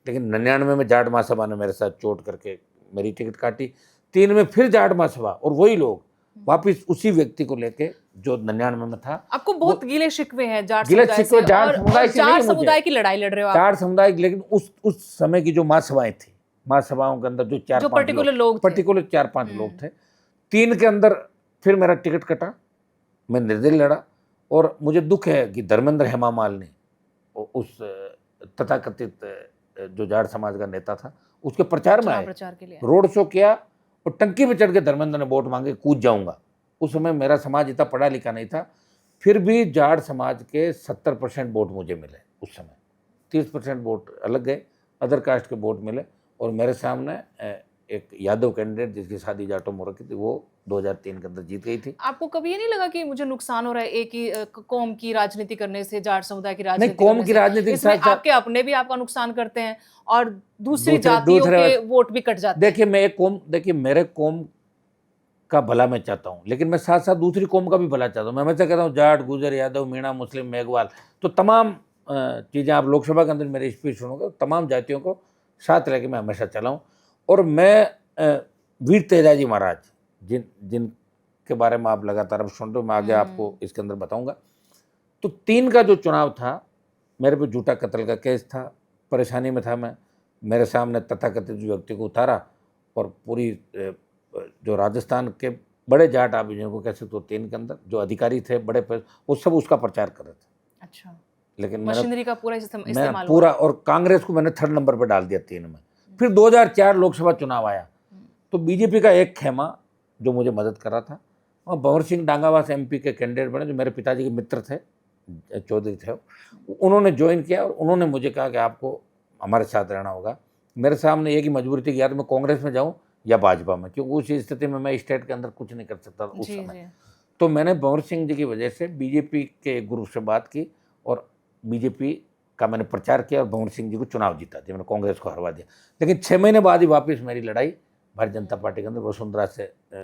लेकिन 99 में जाट महासभा ने मेरे साथ चोट करके मेरी टिकट काटी। 3 में फिर जाट महासभा और वही लोग वापिस उसी व्यक्ति को लेके जो 99 में था। आपको बहुत गिले शिकवे हैं जाट गिले समुदाय शिकवे से, जाट और समुदाय से नहीं जाट है मुझे। समुदाय की लड़ाई लड़ रहे हो आप। जाट समुदाय की, लेकिन उस समय की जो महासभाएं थी, महासभाओं के अंदर जो 4-5 पर्टिकुलर लोग थे। पर्टिकुलर 4-5 लोग थे। 3 के अंदर फिर मेरा टिकट कटा, मैं निर्दलीय लड़ा। और मुझे दुख है कि धर्मेंद्र हेमामाल ने उस तथाकथित जो जाट समाज का नेता था उसके प्रचार में आए, प्रचार के लिए रोड शो किया और टंकी पे चढ़ के धर्मेंद्र ने वोट मांगे, कूद जाऊंगा। उस समय मेरा समाज इतना पढ़ा लिखा नहीं था, फिर भी जाट समाज के 70% वोट मुझे मिले उस समय। 30% वोट अलग गए, अदर कास्ट के वोट मिले। और मेरे सामने एक यादव कैंडिडेट जिसकी शादी जाटों में हो रखी थी, वो 2003 के अंदर जीत गई थी। आपको कभी ये नहीं लगा कि मुझे नुकसान हो रहा है एक ही कौम की राजनीति करने से, जाट समुदाय की राजनीति? नहीं, कौम की राजनीति के साथ आपके अपने भी आपका नुकसान करते हैं और दूसरी जातियों के वोट भी कट जाते हैं। देखिए मेरे कौम का भला मैं चाहता हूँ, लेकिन मैं साथ साथ दूसरी कौम का भी भला चाहता हूँ। मैं हमेशा कहता हूँ जाट, गुजर, यादव, मीणा, मुस्लिम, मेघवाल, तो तमाम चीज़ें आप लोकसभा के अंदर मेरी स्पीच सुनोगे, तमाम जातियों को साथ लेके मैं हमेशा चला हूँ। और मैं वीर तेजाजी महाराज जिनके बारे में आप लगातार अब सुन रहे हो, मैं आगे आपको इसके अंदर बताऊंगा। तो 3 का जो चुनाव था, मेरे पे झूठा कत्ल का केस था, परेशानी में था मैं। मेरे सामने तथाकथित व्यक्ति को उतारा और पूरी जो राजस्थान के बड़े जाट, आप जिनको कह सकते हो 3 के अंदर जो अधिकारी थे बड़े, वो सब उसका प्रचार कर रहे थे। अच्छा, लेकिन मशीनरी का पूरा इस्तेमाल मैं पूरा, और कांग्रेस को मैंने 3rd नंबर पर डाल दिया 3 में। फिर 2004 लोकसभा चुनाव आया, तो बीजेपी का एक खेमा जो मुझे मदद कर रहा था, और भंवर सिंह डांगावास MP के कैंडिडेट बने, जो मेरे पिताजी के मित्र थे, चौधरी थे, उन्होंने ज्वाइन किया और उन्होंने मुझे कहा कि आपको हमारे साथ रहना होगा। मेरे सामने एक ही मजबूरी थी कि यार मैं कांग्रेस में जाऊं या भाजपा में, क्योंकि उस स्थिति में मैं स्टेट के अंदर कुछ नहीं कर सकता उस समय। तो मैंने भंवर सिंह जी की वजह से बीजेपी के ग्रुप से बात की और बीजेपी का मैंने प्रचार किया और भंवर सिंह जी को चुनाव जीता दिया, मैंने कांग्रेस को हरवा दिया। लेकिन 6 महीने बाद ही वापस मेरी लड़ाई भारतीय जनता पार्टी के अंदर वसुंधरा से